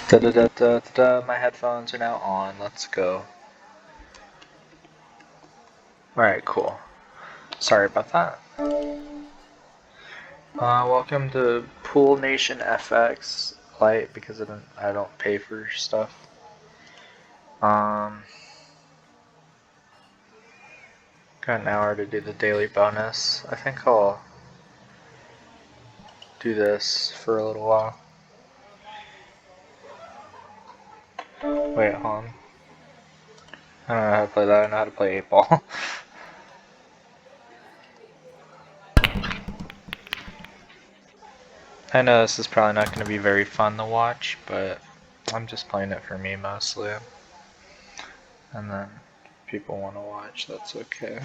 Da da da da da. My headphones are now on. Let's go. Alright, cool. Sorry about that. Welcome to Pool Nation FX Lite because I don't pay for stuff. Got an hour to do the daily bonus. I think I'll do this for a little while. Wait, hold on. I don't know how to play that. I know how to play 8 ball. I know this is probably not going to be very fun to watch, but I'm just playing it for me mostly. And then if people want to watch, that's okay.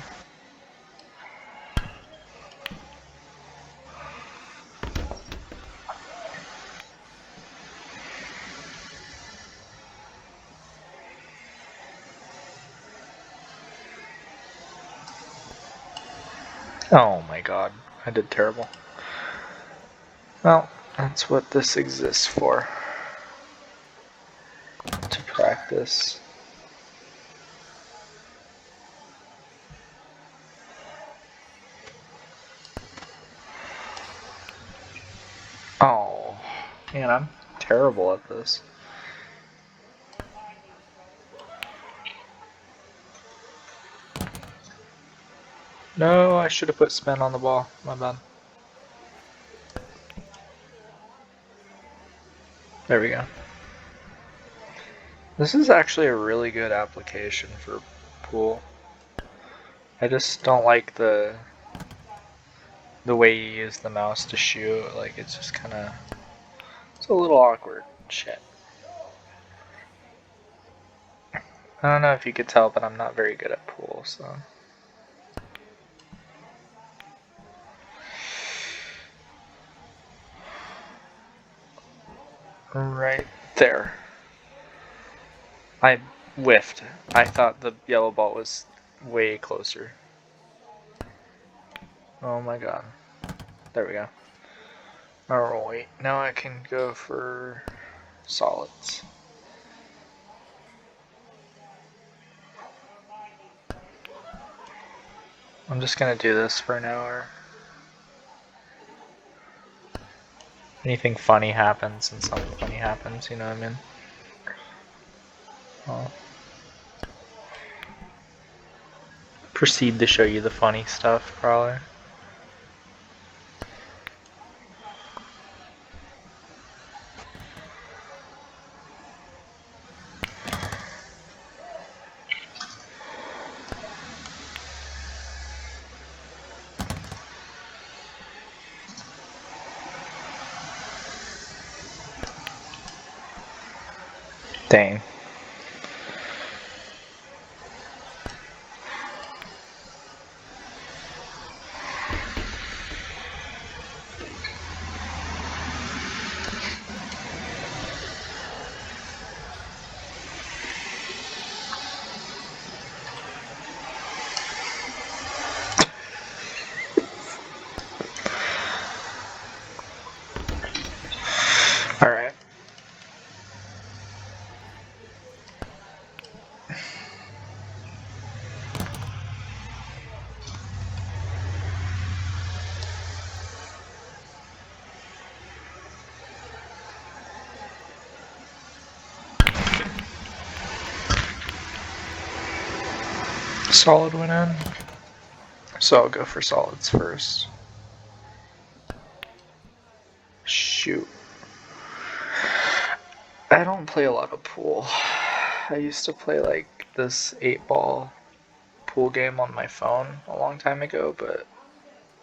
Oh my god, I did terrible. Well, that's what this exists for. To practice. Oh, man, I'm terrible at this. No, I should have put spin on the ball. My bad. There we go. This is actually a really good application for pool. I just don't like the way you use the mouse to shoot. Like, it's just kind of... It's a little awkward. Shit. I don't know if you could tell, but I'm not very good at pool, so... Right there. I whiffed. I thought the yellow ball was way closer. Oh my god. There we go. Alright, now I can go for solids. I'm just gonna do this for an hour. Anything funny happens and something funny happens, you know what I mean? I'll proceed to show you the funny stuff, probably. Dang. Alright. Solid went in. So I'll go for solids first. Shoot. I don't play a lot of pool. I used to play like this 8 ball pool game on my phone a long time ago, but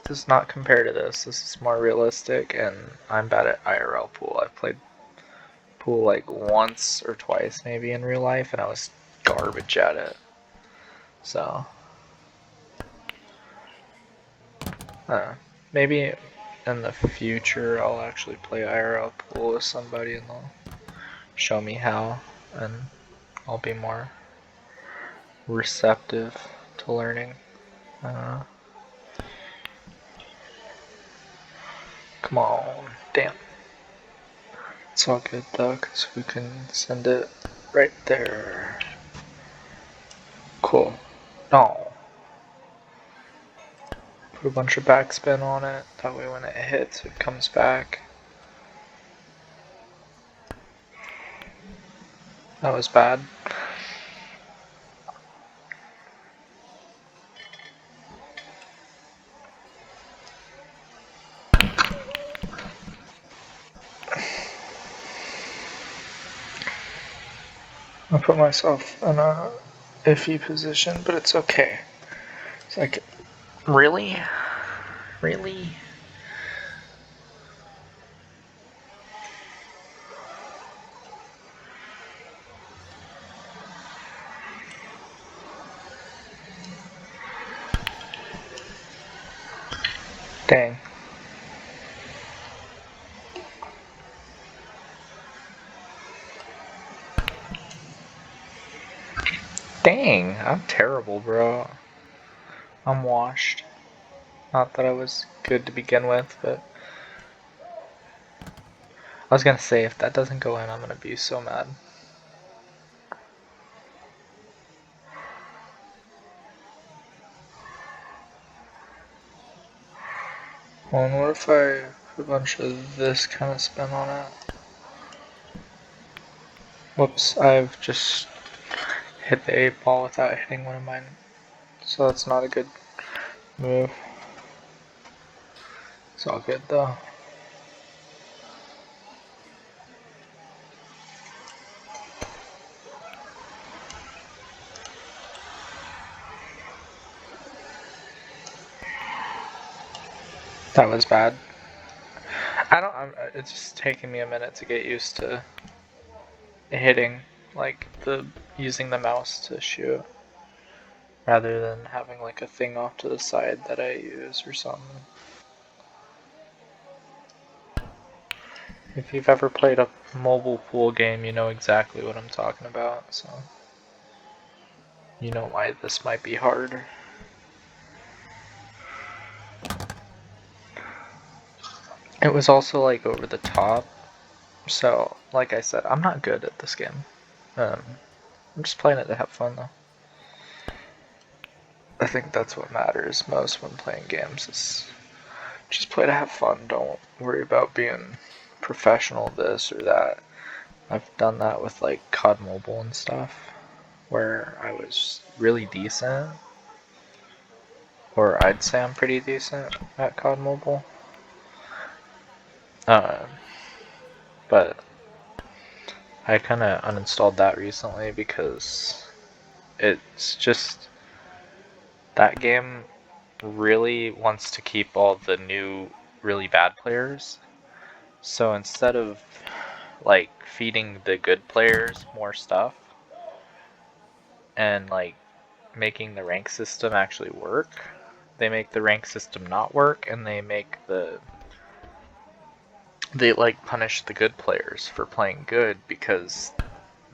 does not compare to this. This is more realistic, and I'm bad at IRL pool. I've played pool like once or twice maybe in real life, and I was garbage at it. So, maybe in the future I'll actually play IRL pool with somebody and they'll show me how, and I'll be more receptive to learning. Come on, damn. It's all good though, because we can send it right there. Cool. Oh. Put a bunch of backspin on it, that way when it hits, it comes back. That was bad. I put myself in a iffy position, but it's okay. It's like, really? Really? Dang. Dang, I'm terrible, bro. I'm washed. Not that I was good to begin with, but I was gonna say, if that doesn't go in, I'm gonna be so mad. Well, and what if I put a bunch of this kind of spin on it? Whoops, I've just hit the 8 ball without hitting one of mine. So that's not a good move. It's all good though. That was bad. It's just taking me a minute to get used to hitting, like using the mouse to shoot, rather than having like a thing off to the side that I use or something. If you've ever played a mobile pool game, you know exactly what I'm talking about, so you know why this might be hard. It was also like over the top, so like I said, I'm not good at this game. I'm just playing it to have fun though. I think that's what matters most when playing games is just play to have fun. Don't worry about being professional this or that. I've done that with like COD Mobile and stuff, where I was really decent, or I'd say I'm pretty decent at COD Mobile. Uh, but I kind of uninstalled that recently because it's just that game really wants to keep all the new really bad players. So instead of like feeding the good players more stuff and like making the rank system actually work, they make the rank system not work, and they like punish the good players for playing good, because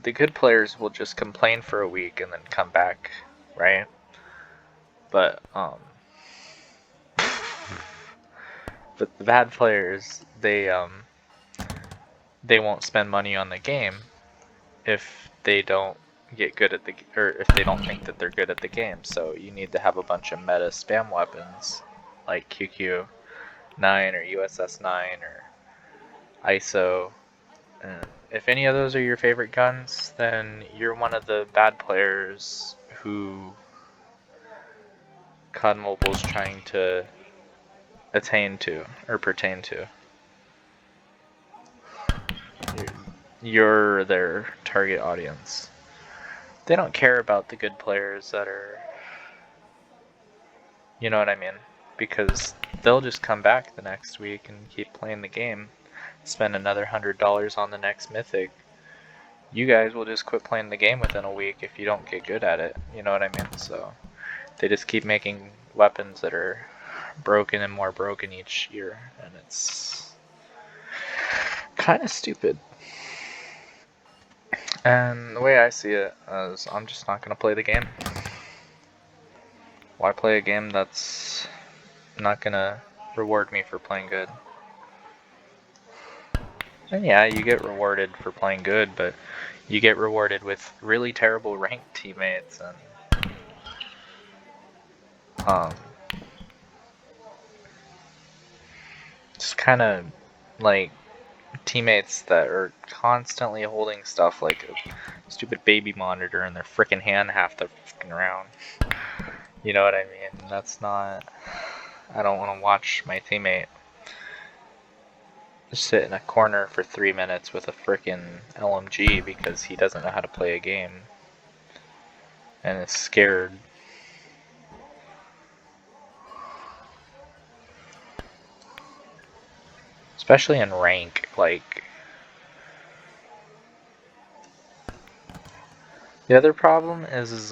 the good players will just complain for a week and then come back, right? But but the bad players, they won't spend money on the game if they don't get good at or if they don't think that they're good at the game. So you need to have a bunch of meta spam weapons like QQ9 or USS9 or ISO. And if any of those are your favorite guns, then you're one of the bad players who COD Mobile's trying to attain to or pertain to. You're their target audience. They don't care about the good players that are, you know what I mean? Because they'll just come back the next week and keep playing the game, spend another $100 on the next mythic. You guys will just quit playing the game within a week if you don't get good at it, you know what I mean? So they just keep making weapons that are broken and more broken each year, and it's kind of stupid. And the way I see it is, I'm just not going to play the game. Why play a game that's not going to reward me for playing good? And yeah, you get rewarded for playing good, but you get rewarded with really terrible ranked teammates and um, just kind of like teammates that are constantly holding stuff like a stupid baby monitor in their freaking hand half the freaking round. You know what I mean? That's not. I don't want to watch my teammate sit in a corner for 3 minutes with a freaking LMG because he doesn't know how to play a game and is scared. Especially in rank, like. The other problem is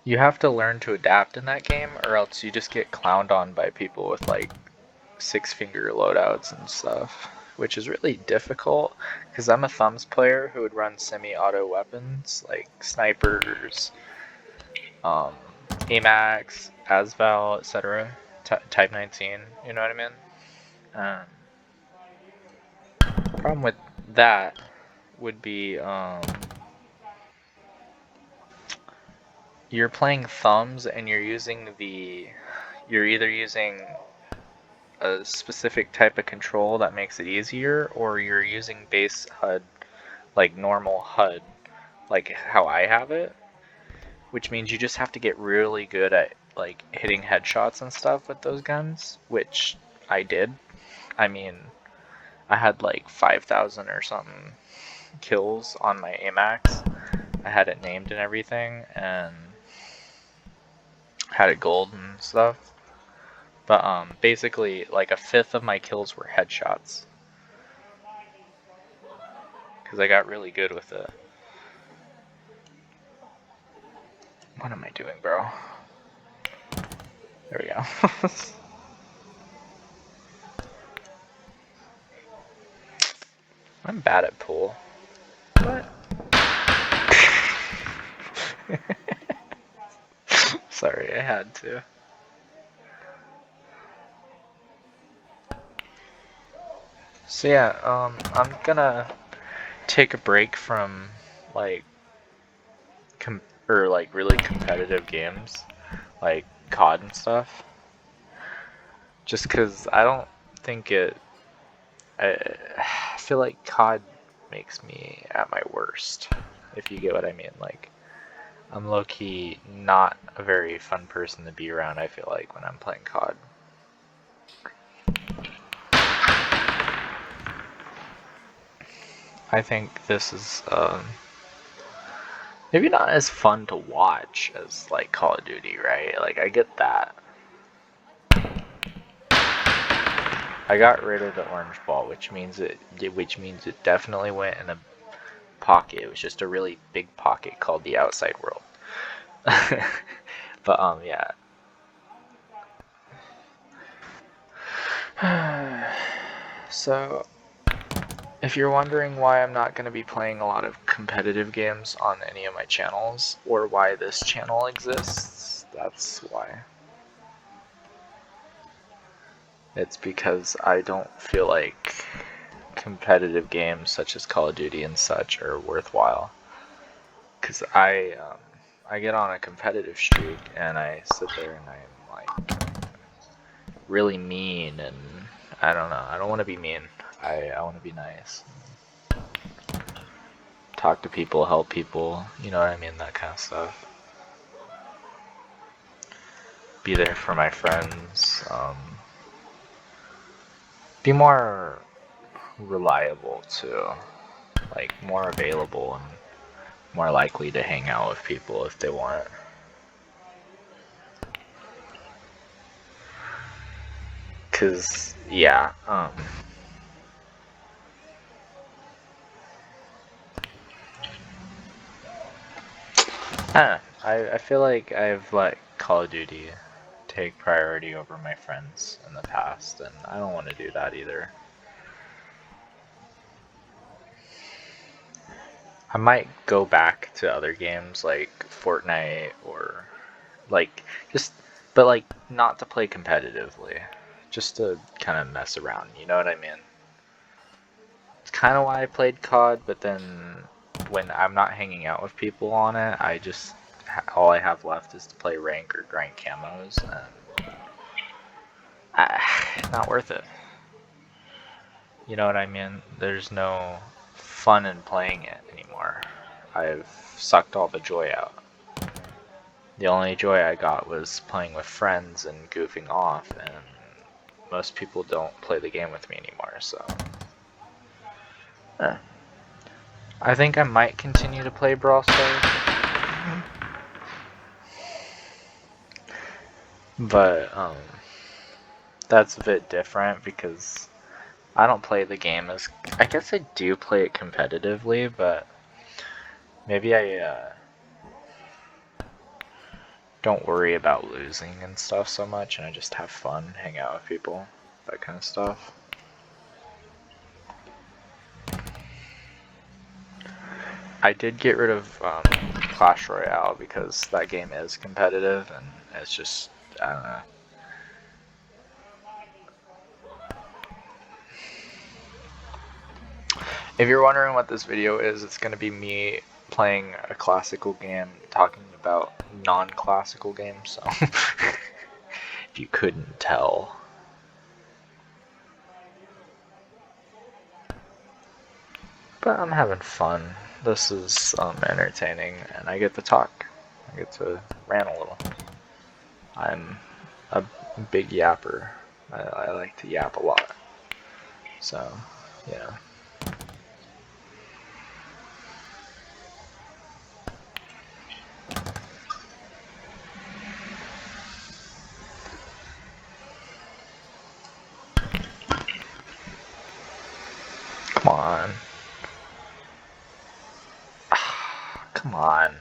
you have to learn to adapt in that game, or else you just get clowned on by people with like 6-finger loadouts and stuff, which is really difficult because I'm a thumbs player who would run semi-auto weapons like snipers, AMAX, ASVAL, etc. Type 19, you know what I mean? Problem with that would be you're playing thumbs and you're either using a specific type of control that makes it easier, or you're using base HUD, like normal HUD, like how I have it, which means you just have to get really good at like hitting headshots and stuff with those guns, which I did. I mean, I had like 5,000 or something kills on my AMAX. I had it named and everything, and had it gold and stuff. But basically, like a fifth of my kills were headshots because I got really good with it. What am I doing, bro? There we go. I'm bad at pool. What? Sorry, I had to. So yeah, I'm gonna take a break from like like really competitive games, like COD and stuff, just because I don't think it. I feel like COD makes me at my worst, if you get what I mean. Like, I'm low-key not a very fun person to be around, I feel like, when I'm playing COD. I think this is maybe not as fun to watch as like Call of Duty, right? Like, I get that. I got rid of the orange ball, which means it definitely went in a pocket. It was just a really big pocket called the outside world. But yeah. So, if you're wondering why I'm not going to be playing a lot of competitive games on any of my channels, or why this channel exists, that's why. It's because I don't feel like competitive games such as Call of Duty and such are worthwhile. Because I get on a competitive streak and I sit there and I'm like really mean, and I don't know. I don't want to be mean. I want to be nice. Talk to people, help people, you know what I mean, that kind of stuff. Be there for my friends. Be more reliable too, like more available and more likely to hang out with people if they want. Cause yeah, I feel like I've let Call of Duty take priority over my friends in the past, and I don't want to do that either. I might go back to other games like Fortnite or like just, but like not to play competitively, just to kind of mess around, you know what I mean? It's kind of why I played COD, but then when I'm not hanging out with people on it, I just, all I have left is to play rank or grind camos, and not worth it. You know what I mean? There's no fun in playing it anymore. I've sucked all the joy out. The only joy I got was playing with friends and goofing off, and most people don't play the game with me anymore, so... I think I might continue to play Brawl Stars. But, that's a bit different because I don't play the game as... I guess I do play it competitively, but maybe I, don't worry about losing and stuff so much, and I just have fun, hang out with people, that kind of stuff. I did get rid of Clash Royale because that game is competitive, and it's just, I don't know. If you're wondering what this video is, it's going to be me playing a classical game, talking about non-classical games, so if you couldn't tell. But I'm having fun. This is entertaining, and I get to talk. I get to rant a little. I'm a big yapper. I like to yap a lot. So, yeah. Come on. Come on.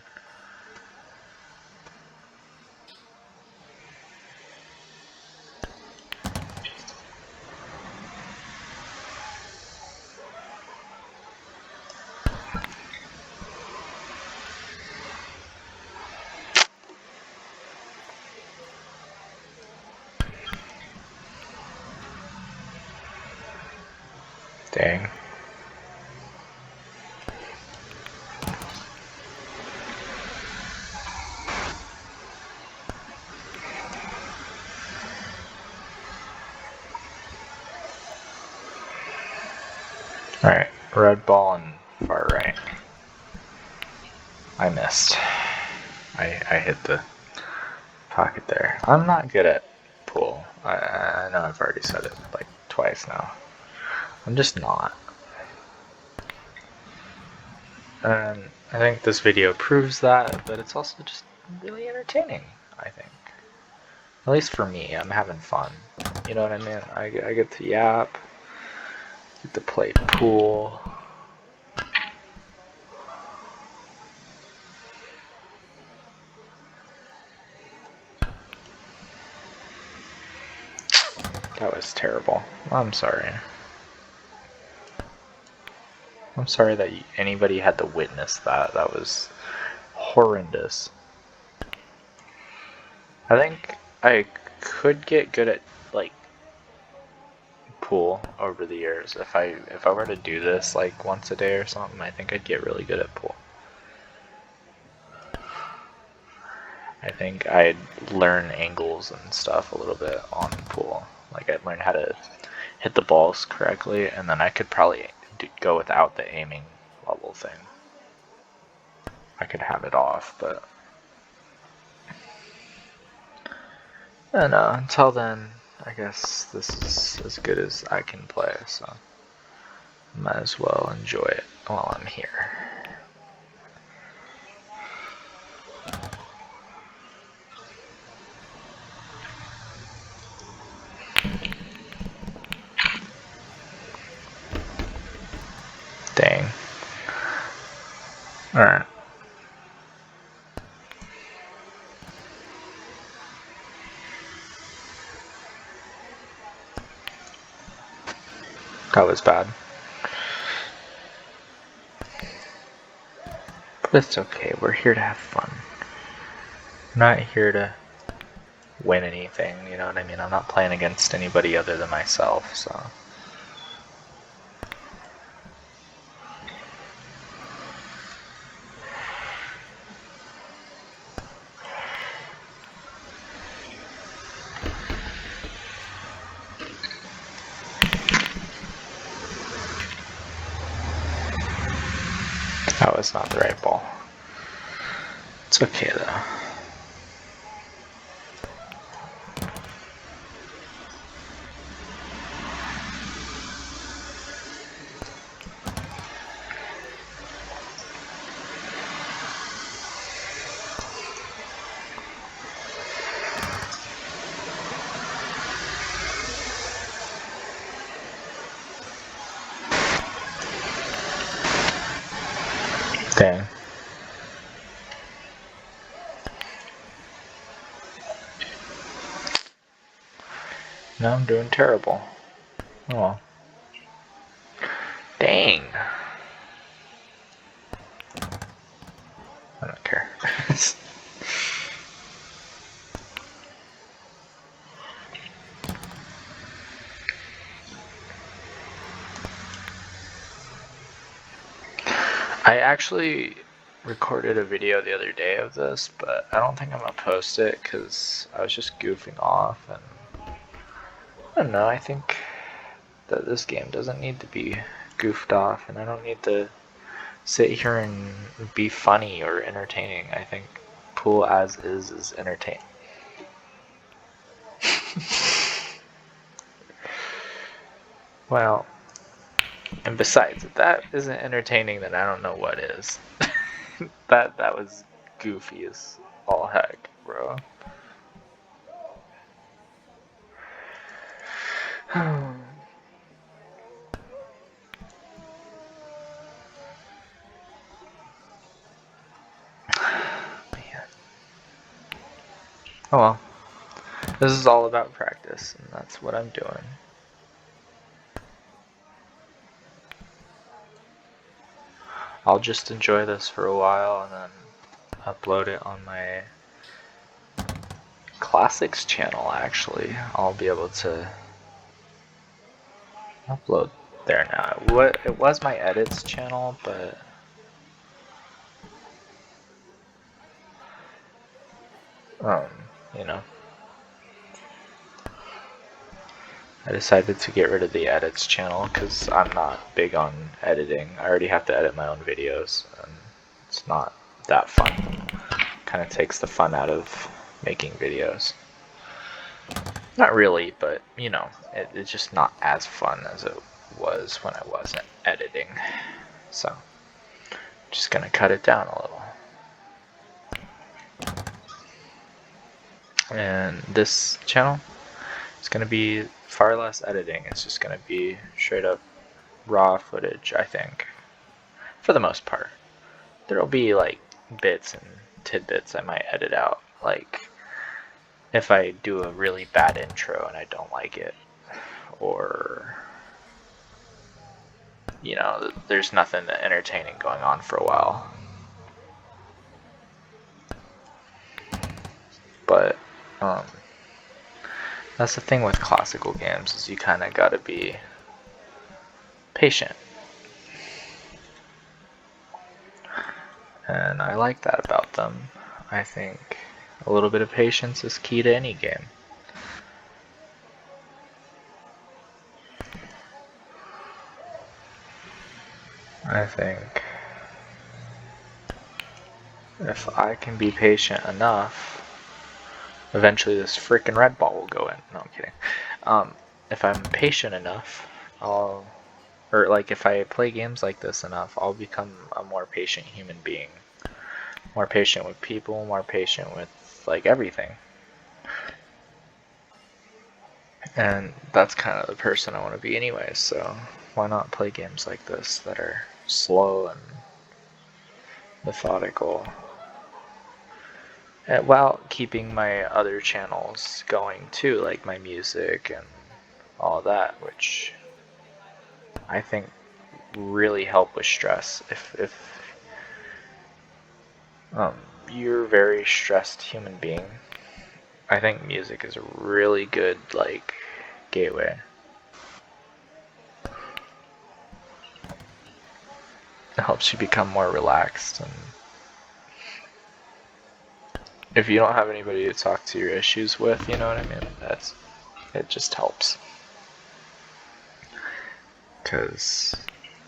Dang. Alright, red ball and far right. I missed. I hit the pocket there. I'm not good at pool. I know I've already said it like twice now. I'm just not. And I think this video proves that, but it's also just really entertaining, I think. At least for me, I'm having fun. You know what I mean? I get to yap, get to play pool. That was terrible. I'm sorry. I'm sorry that anybody had to witness that. That was horrendous. I think I could get good at, like, pool over the years. If I were to do this, like, once a day or something, I think I'd get really good at pool. I think I'd learn angles and stuff a little bit on pool. Like, I'd learn how to hit the balls correctly, and then I could probably go without the aiming level thing. I could have it off, but I don't know. Until then, I guess this is as good as I can play, so might as well enjoy it while I'm here. Dang. Alright. That was bad. But it's okay, we're here to have fun. We're not here to win anything, you know what I mean? I'm not playing against anybody other than myself, so. That was not the right ball. It's okay though. Dang. No, I'm doing terrible. Oh. Dang. I don't care. I actually recorded a video the other day of this, but I don't think I'm gonna post it because I was just goofing off, and I don't know, I think that this game doesn't need to be goofed off, and I don't need to sit here and be funny or entertaining. I think pool as is entertaining. Well, and besides, if that isn't entertaining, then I don't know what is. that was goofy as all heck, bro. Man. Oh well. This is all about practice, and that's what I'm doing. I'll just enjoy this for a while and then upload it on my classics channel. Actually, I'll be able to upload there now. It was my edits channel, but you know, I decided to get rid of the edits channel because I'm not big on editing. I already have to edit my own videos, and it's not that fun. Kind of takes the fun out of making videos. Not really, but you know, it's just not as fun as it was when I wasn't editing. So, just gonna cut it down a little. And this channel is gonna be far less editing. It's just gonna be straight up raw footage, I think, for the most part. There'll be like bits and tidbits I might edit out, like if I do a really bad intro and I don't like it, or you know, there's nothing entertaining going on for a while. But that's the thing with classical games, is you kind of gotta be patient. And I like that about them. I think a little bit of patience is key to any game. I think if I can be patient enough, eventually this freaking red ball will go in. No, I'm kidding. If I'm patient enough, or like if I play games like this enough, I'll become a more patient human being. More patient with people, more patient with like everything. And that's kind of the person I want to be anyway, so why not play games like this that are slow and methodical, and while keeping my other channels going too, like my music and all that, which I think really help with stress. If you're a very stressed human being, I think music is a really good, like, gateway. It helps you become more relaxed, and if you don't have anybody to talk to your issues with, you know what I mean? It just helps. Because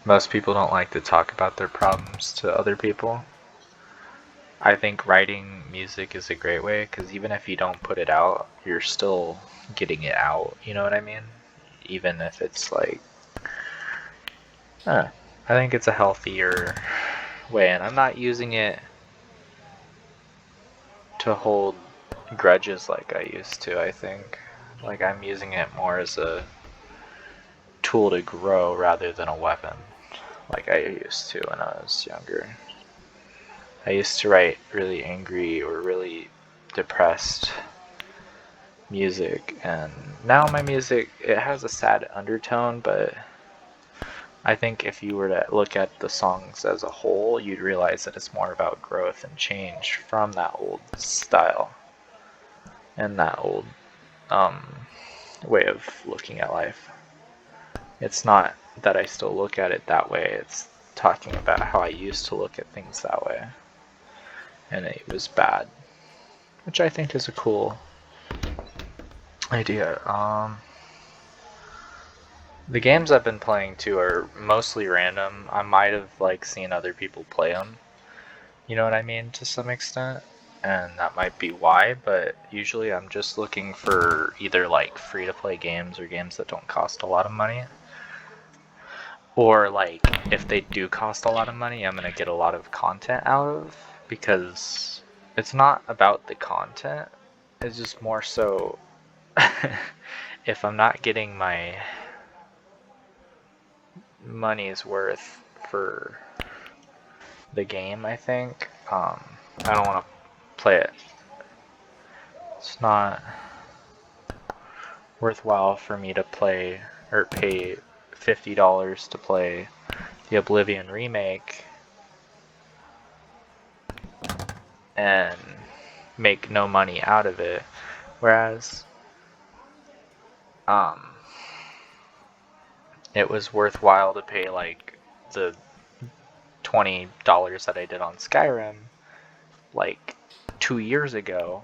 most people don't like to talk about their problems to other people. I think writing music is a great way, because even if you don't put it out, you're still getting it out, you know what I mean? Even if it's like, I think it's a healthier way, and I'm not using it to hold grudges like I used to, I think. Like, I'm using it more as a tool to grow rather than a weapon, like I used to when I was younger. I used to write really angry or really depressed music, and now my music, it has a sad undertone, but I think if you were to look at the songs as a whole, you'd realize that it's more about growth and change from that old style and that old way of looking at life. It's not that I still look at it that way, it's talking about how I used to look at things that way, and it was bad, which I think is a cool idea. The games I've been playing too are mostly random. I might have like seen other people play them, you know what I mean, to some extent, and that might be why, but usually I'm just looking for either like free to play games or games that don't cost a lot of money. Or like if they do cost a lot of money, I'm gonna get a lot of content out of, because it's not about the content, it's just more so if I'm not getting my money's worth for the game, I think I don't want to play it. It's not worthwhile for me to play or pay $50 to play the Oblivion remake and make no money out of it, whereas it was worthwhile to pay like the $20 that I did on Skyrim like 2 years ago,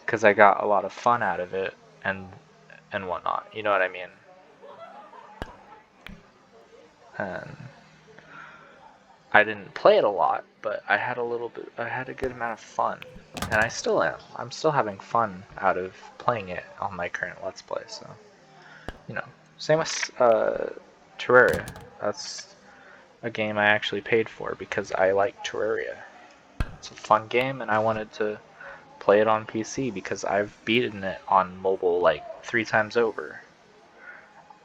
because I got a lot of fun out of it and whatnot, you know what I mean? And I didn't play it a lot, but I had a good amount of fun, and I still am. I'm still having fun out of playing it on my current Let's Play, so, you know. Same with Terraria. That's a game I actually paid for because I like Terraria. It's a fun game, and I wanted to play it on PC because I've beaten it on mobile like 3 times over.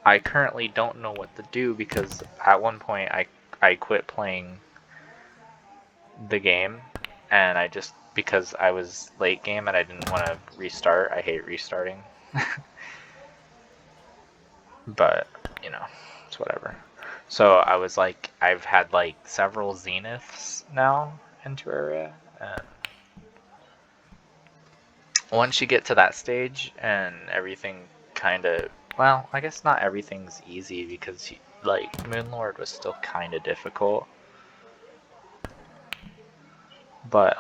I currently don't know what to do because at one point I quit playing the game, and I just, because I was late game and I didn't want to restart. I hate restarting. But, you know, it's whatever. So I was like, I've had like several zeniths now in Terraria, and once you get to that stage and everything kind of, well, I guess not everything's easy, because like Moonlord was still kind of difficult, but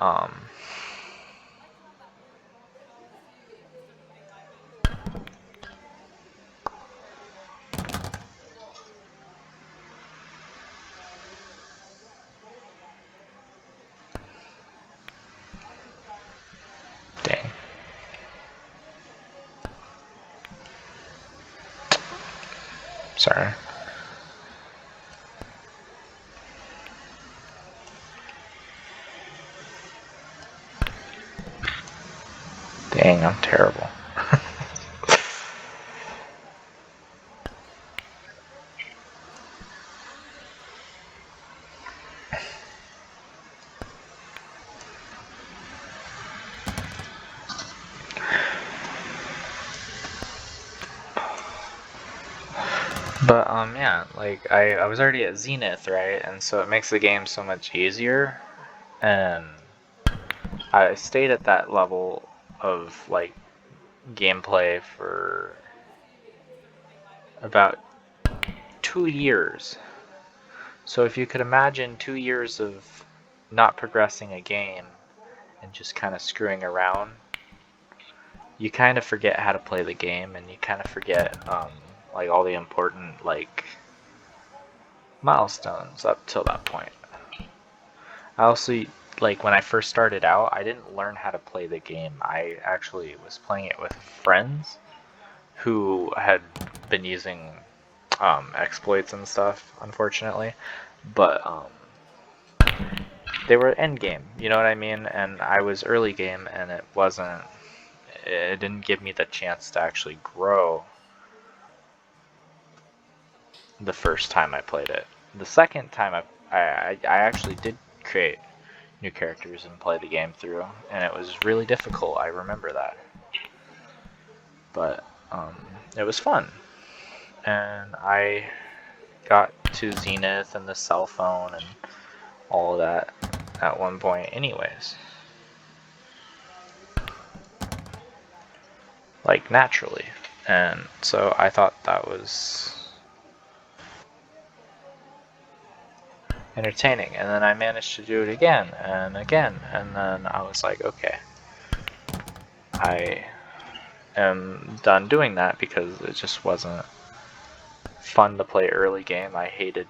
dang. Sorry. Dang, I'm terrible. But yeah, like I was already at Zenith, right? And so it makes the game so much easier. And I stayed at that level of like gameplay for about 2 years. So if you could imagine 2 years of not progressing a game and just kind of screwing around, you kind of forget how to play the game, and you kind of forget like all the important like milestones up till that point. I also, like, when I first started out, I didn't learn how to play the game. I actually was playing it with friends who had been using exploits and stuff, unfortunately, but they were end game, you know what I mean? And I was early game, and it didn't give me the chance to actually grow the first time I played it. The second time I actually did create new characters and play the game through, and it was really difficult. I remember that, but it was fun, and I got to Zenith and the cell phone and all of that at one point anyways, like naturally, and so I thought that was entertaining, and then I managed to do it again and again, and then I was like, okay, I am done doing that because it just wasn't fun to play early game. I hated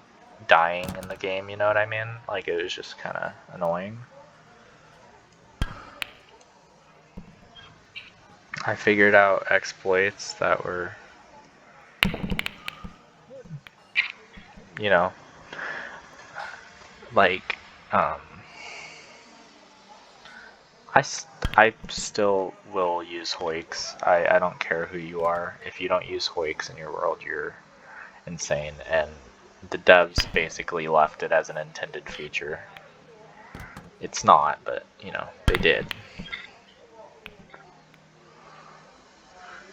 dying in the game, you know what I mean? Like, it was just kind of annoying. I figured out exploits that were, you know, like, I still will use hoiks. I don't care who you are. If you don't use hoiks in your world, you're insane. And the devs basically left it as an intended feature. It's not, but, you know, they did.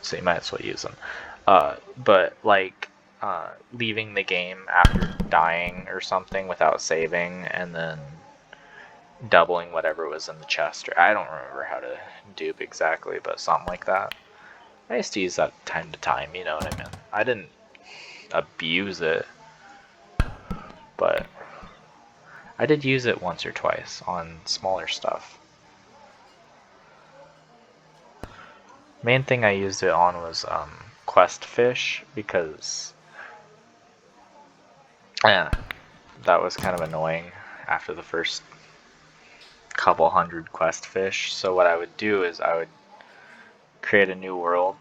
So you might as well use them. But, like, leaving the game after dying or something without saving, and then doubling whatever was in the chest, or I don't remember how to dupe exactly, but something like that. I used to use that time to time, you know what I mean? I didn't abuse it, but I did use it once or twice on smaller stuff. Main thing I used it on was quest fish, because that was kind of annoying after the first couple hundred quest fish. So what I would do is I would create a new world,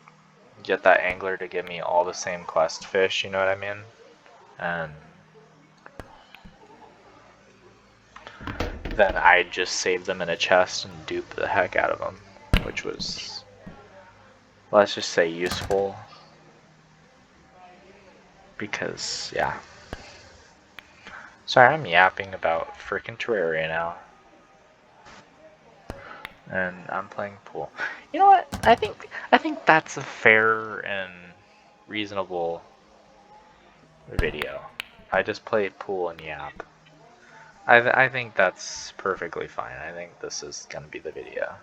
get that angler to give me all the same quest fish, you know what I mean? And then I'd just save them in a chest and dupe the heck out of them, which was, let's just say, useful. Because, yeah. Sorry, I'm yapping about freaking Terraria now. And I'm playing pool. You know what? I think that's a fair and reasonable video. I just play pool and yap. I think that's perfectly fine. I think this is gonna be the video.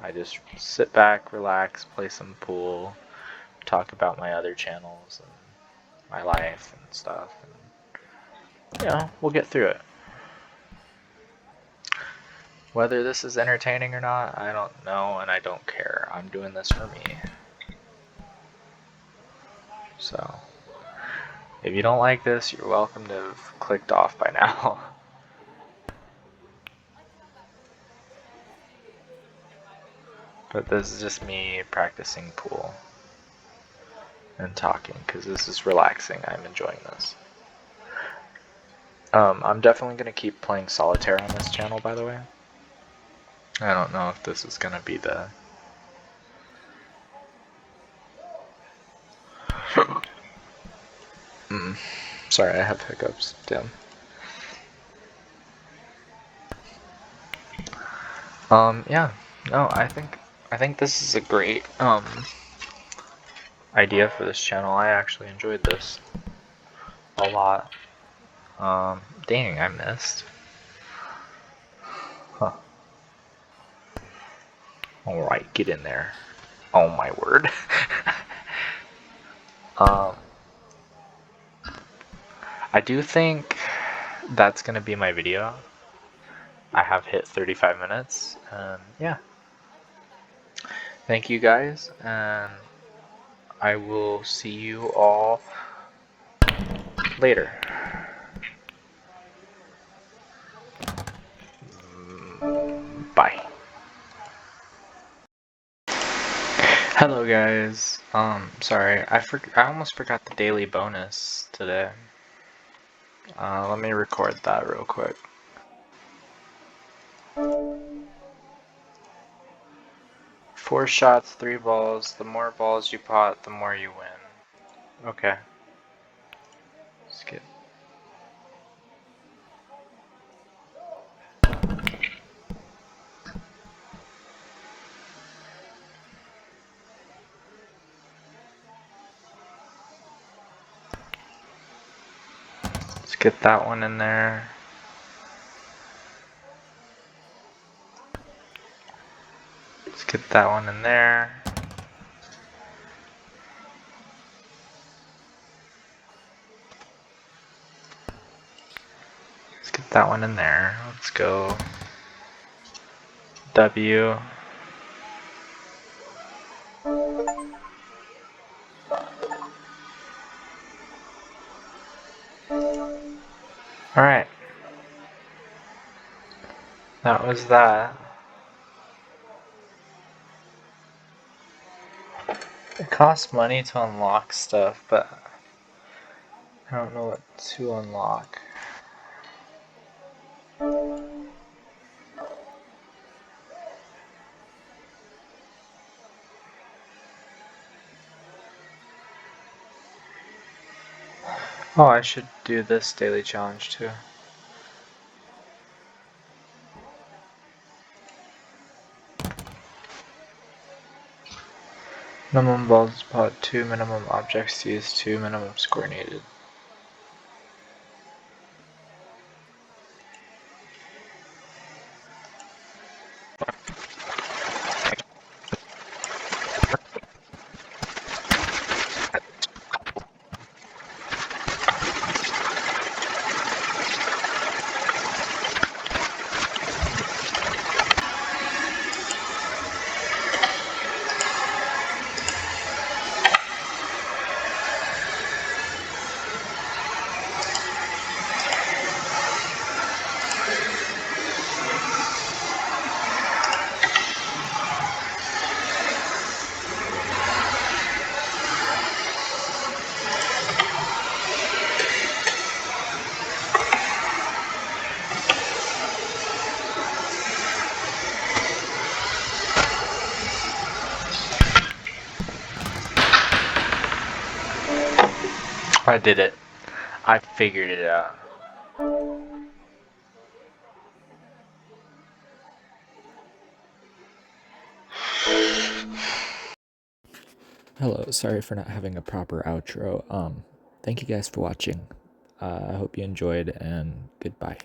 I just sit back, relax, play some pool, talk about my other channels and my life and stuff, and, you know, we'll get through it. Whether this is entertaining or not, I don't know, and I don't care. I'm doing this for me. So, if you don't like this, you're welcome to have clicked off by now. But this is just me practicing pool and talking, because this is relaxing. I'm enjoying this. I'm definitely going to keep playing solitaire on this channel, by the way. I don't know if this is going to be the... Sorry, I have hiccups. Damn. Yeah. No, I think this is a great idea for this channel. I actually enjoyed this a lot. Dang, I missed. Huh. Alright, get in there. Oh my word. I do think that's gonna be my video. I have hit 35 minutes, and yeah. Thank you guys, and I will see you all later. Bye. Hello guys. Sorry, I almost forgot the daily bonus today. Let me record that real quick. 4 shots, 3 balls. The more balls you pot, the more you win. Okay. Skip. Let's get that one in there. Let's get that one in there. Let's get that one in there. Let's go. W. Alright. That was that. It costs money to unlock stuff, but I don't know what to unlock. Oh, I should do this daily challenge too. Minimum balls pot 2, minimum objects used 2, minimum score needed. I did it. I figured it out. Hello, sorry for not having a proper outro. Thank you guys for watching. I hope you enjoyed, and goodbye.